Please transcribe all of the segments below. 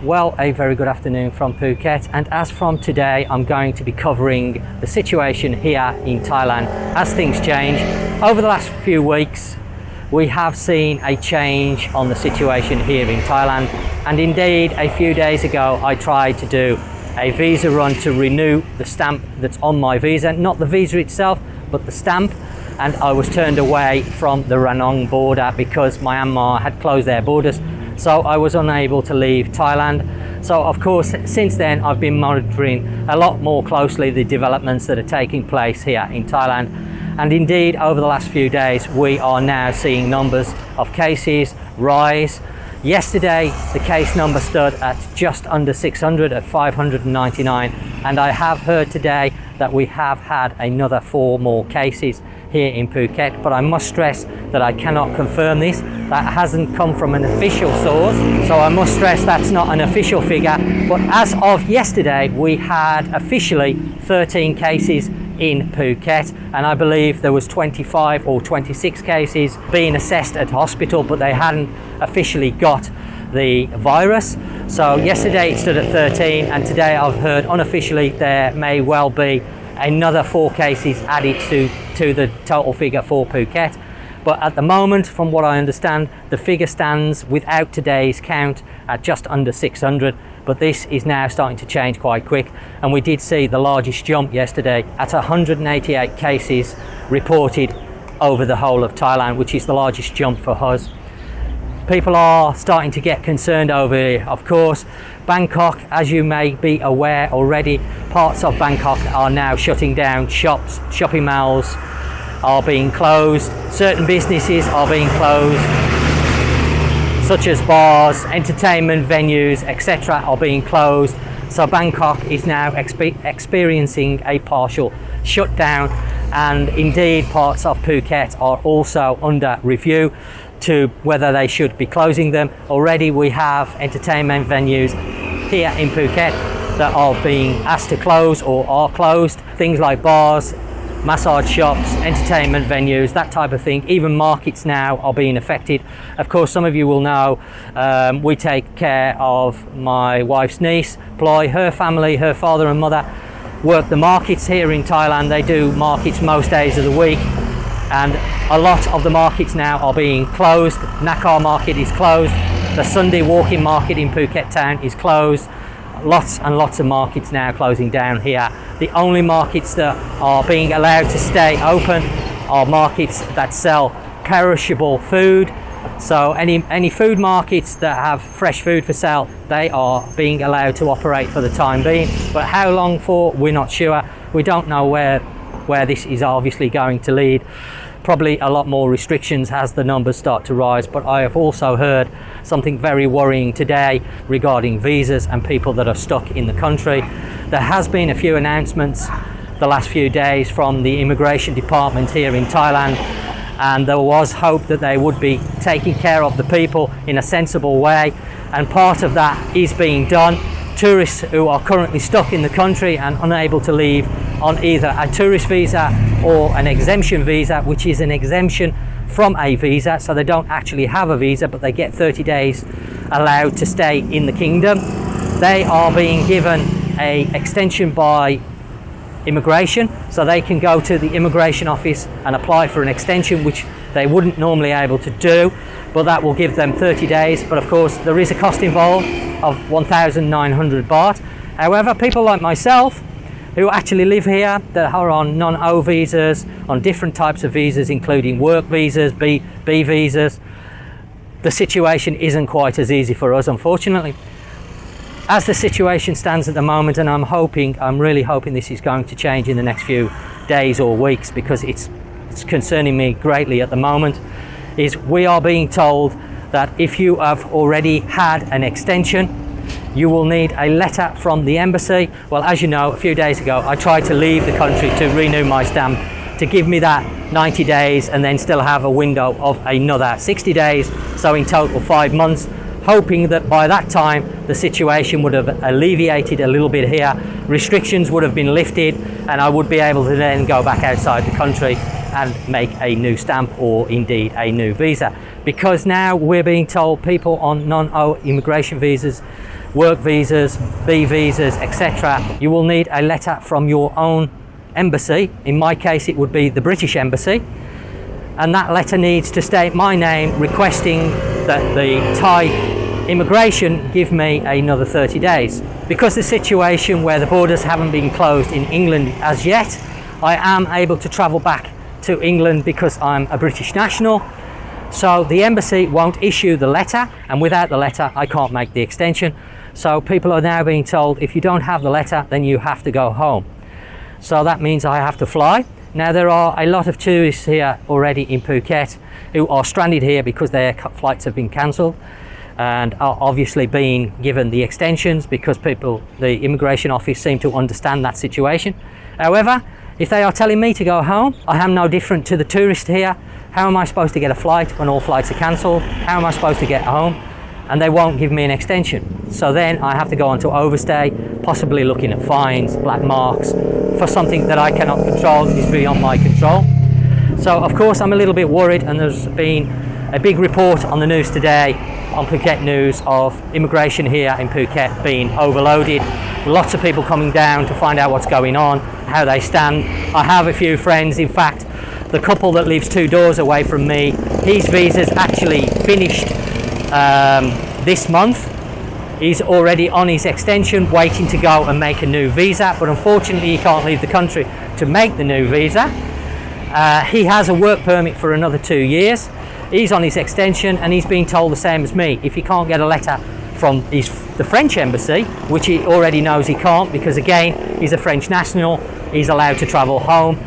Well, a very good afternoon from Phuket, and as from today I'm going to be covering the situation here in Thailand as things change. Over the last few weeks we have seen a change on the situation here in Thailand, and indeed a few days ago I tried to do a visa run to renew the stamp that's on my visa, not the visa itself but the stamp, and I was turned away from the Ranong border because Myanmar had closed their borders. So I was unable to leave Thailand. So of course, since then I've been monitoring a lot more closely the developments that are taking place here in Thailand. And indeed, over the last few days, we are now seeing numbers of cases rise. Yesterday, the case number stood at just under 600 at 599. And I have heard today that we have had another 4 more cases here in Phuket, but I must stress that I cannot confirm this. That hasn't come from an official source, so I must stress that's not an official figure. But as of yesterday, we had officially 13 cases in Phuket, and I believe there was 25 or 26 cases being assessed at hospital, but they hadn't officially got the virus. So yesterday it stood at 13, and today I've heard unofficially there may well be another 4 cases added to the total figure for Phuket. But at the moment, from what I understand, the figure stands without today's count at just under 600. But this is now starting to change quite quick, and we did see the largest jump yesterday at 188 cases reported over the whole of Thailand, which is the largest jump for us. People are starting to get concerned over here. Of course, Bangkok, as you may be aware already, parts of Bangkok are now shutting down. Shops, shopping malls are being closed. Certain businesses are being closed, such as bars, entertainment venues, etc. are being closed. So Bangkok is now experiencing a partial shutdown, and indeed parts of Phuket are also under review to whether they should be closing them. Already we have entertainment venues here in Phuket that are being asked to close or are closed. Things like bars, massage shops, entertainment venues, that type of thing. Even markets now are being affected. Of course, some of you will know we take care of my wife's niece, Ploy. Her family, her father and mother work the markets here in Thailand. They do markets most days of the week, and a lot of the markets now are being closed. Nakar market is closed. The Sunday walking market in Phuket town is closed. Lots and lots of markets now closing down here. The only markets that are being allowed to stay open are markets that sell perishable food. So any food markets that have fresh food for sale, they are being allowed to operate for the time being. But how long for, we're not sure. We don't know where this is obviously going to lead. Probably a lot more restrictions as the numbers start to rise. But I have also heard something very worrying today regarding visas and people that are stuck in the country. There has been a few announcements the last few days from the immigration department here in Thailand, and there was hope that they would be taking care of the people in a sensible way, and part of that is being done. Tourists who are currently stuck in the country and unable to leave on either a tourist visa or an exemption visa, which is an exemption from a visa, so they don't actually have a visa but they get 30 days allowed to stay in the kingdom. They are being given an extension by immigration, so they can go to the immigration office and apply for an extension, which they wouldn't normally able to do, but that will give them 30 days. But of course there is a cost involved of 1,900 baht. However, people like myself who actually live here, that are on non-O visas, on different types of visas including work visas, B visas, the situation isn't quite as easy for us, unfortunately. As the situation stands at the moment, and I'm really hoping this is going to change in the next few days or weeks, because it's concerning me greatly at the moment, is we are being told that if you have already had an extension, you will need a letter from the embassy. Well, as you know, a few days ago I tried to leave the country to renew my stamp, to give me that 90 days and then still have a window of another 60 days, so in total 5 months, hoping that by that time the situation would have alleviated a little bit here, restrictions would have been lifted, and I would be able to then go back outside the country and make a new stamp or indeed a new visa. because now we're being told people on non-immigration visas, work visas, B visas, etc., you will need a letter from your own embassy. In my case, it would be the British Embassy, and that letter needs to state my name, requesting that the Thai immigration give me another 30 days. Because the situation where the borders haven't been closed in England as yet, I am able to travel back to England because I'm a British national. So the embassy won't issue the letter, and without the letter I can't make the extension. So people are now being told, if you don't have the letter, then you have to go home. So that means I have to fly. Now there are a lot of tourists here already in Phuket who are stranded here because their flights have been cancelled and are obviously being given the extensions because the immigration office seem to understand that situation. However, if they are telling me to go home, I am no different to the tourist here. How am I supposed to get a flight when all flights are cancelled? How am I supposed to get home? And they won't give me an extension. So then I have to go on to overstay, possibly looking at fines, black marks, for something that I cannot control, is beyond my control. So of course I'm a little bit worried, and there's been a big report on the news today, on Phuket News, of immigration here in Phuket being overloaded. Lots of people coming down to find out what's going on, how they stand. I have a few friends, in fact, the couple that lives 2 doors away from me, his visa's actually finished this month. He's already on his extension, waiting to go and make a new visa, but unfortunately he can't leave the country to make the new visa. He has a work permit for another 2 years. He's on his extension and he's being told the same as me. If he can't get a letter from the French embassy, which he already knows he can't, because again, he's a French national, he's allowed to travel home.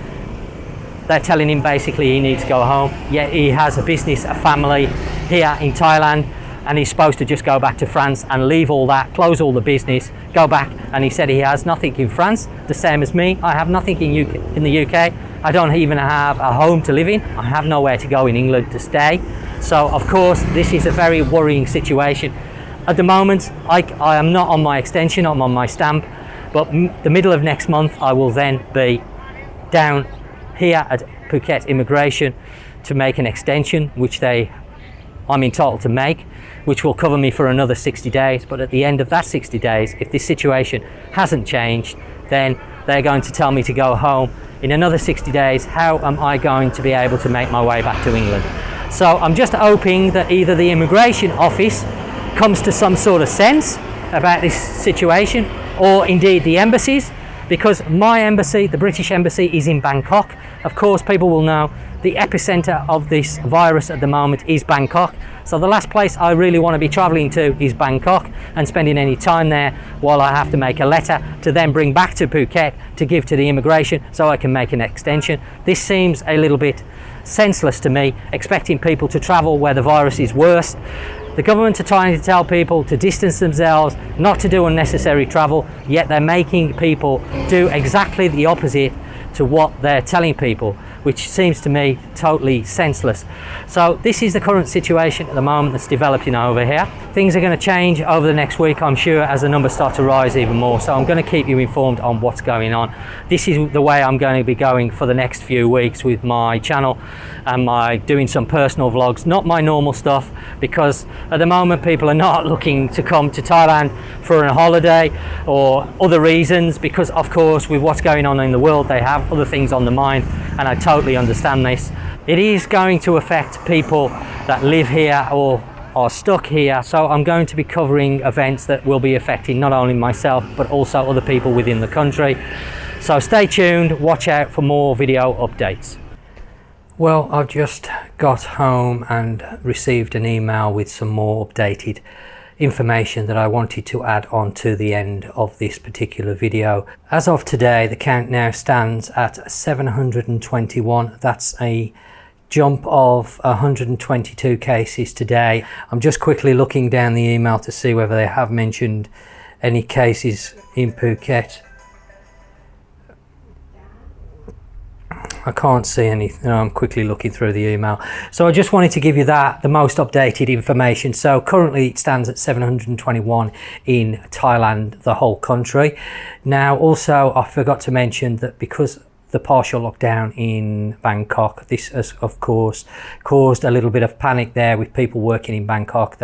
They're telling him basically he needs to go home. Yet he has a business, a family here in Thailand, and he's supposed to just go back to France and leave all that, close all the business, go back. And he said he has nothing in France, the same as me. I have nothing in the UK. I don't even have a home to live in. I have nowhere to go in England to stay. So of course, this is a very worrying situation. At the moment, I am not on my extension, I'm on my stamp, but the middle of next month, I will then be down here at Phuket Immigration to make an extension, which I'm entitled to make, which will cover me for another 60 days. But at the end of that 60 days, if this situation hasn't changed, then they're going to tell me to go home. In another 60 days, how am I going to be able to make my way back to England? So I'm just hoping that either the immigration office comes to some sort of sense about this situation, or indeed the embassies, because my embassy, the British Embassy, is in Bangkok. Of course, people will know the epicenter of this virus at the moment is Bangkok. So the last place I really want to be traveling to is Bangkok and spending any time there while I have to make a letter to then bring back to Phuket to give to the immigration so I can make an extension. This seems a little bit senseless to me, expecting people to travel where the virus is worse. The government are trying to tell people to distance themselves, not to do unnecessary travel, yet they're making people do exactly the opposite to what they're telling people, which seems to me totally senseless. So this is the current situation at the moment that's developing over here. Things are going to change over the next week, I'm sure, as the numbers start to rise even more. So I'm going to keep you informed on what's going on. This is the way I'm going to be going for the next few weeks with my channel and doing some personal vlogs, not my normal stuff, because at the moment people are not looking to come to Thailand for a holiday or other reasons, because of course with what's going on in the world they have other things on the mind, and I totally understand this. It is going to affect people that live here or are stuck here, so I'm going to be covering events that will be affecting not only myself but also other people within the country. So stay tuned, watch out for more video updates. Well, I've just got home and received an email with some more updated information that I wanted to add on to the end of this particular video. As of today, the count now stands at 721. That's a jump of 122 cases today. I'm just quickly looking down the email to see whether they have mentioned any cases in Phuket. I can't see anything. I'm quickly looking through the email. So I just wanted to give you the most updated information. So currently it stands at 721 in Thailand, the whole country. Now also I forgot to mention that because the partial lockdown in Bangkok. This has of course caused a little bit of panic there with people working in Bangkok.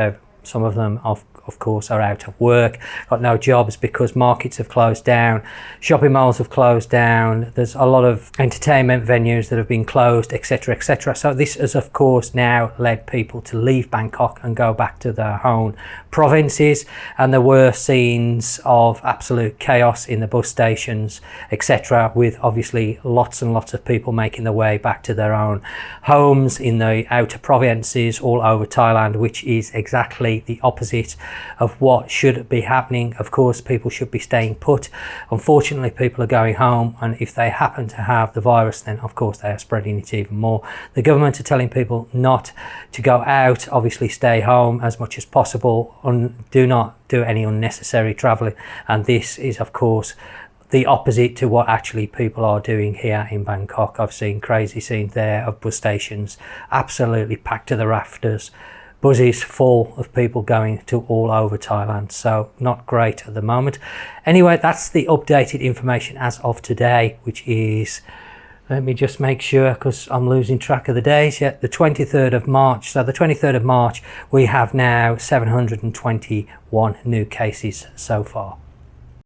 Some of them of course are out of work, got no jobs because markets have closed down, shopping malls have closed down, there's a lot of entertainment venues that have been closed, etc, etc. So this has of course now led people to leave Bangkok and go back to their own provinces, and there were scenes of absolute chaos in the bus stations, etc, with obviously lots and lots of people making their way back to their own homes in the outer provinces all over Thailand, which is exactly the opposite of what should be happening. Of course, people should be staying put. Unfortunately, people are going home, and if they happen to have the virus, then of course they are spreading it even more. The government are telling people not to go out, obviously stay home as much as possible, and do not do any unnecessary traveling, and this is of course the opposite to what actually people are doing here in Bangkok. I've seen crazy scenes there of bus stations absolutely packed to the rafters, buses full of people going to all over Thailand. So not great at the moment. Anyway, that's the updated information as of today, which is, let me just make sure because I'm losing track of the days. Yeah, the 23rd of March. So the 23rd of March, we have now 721 new cases so far.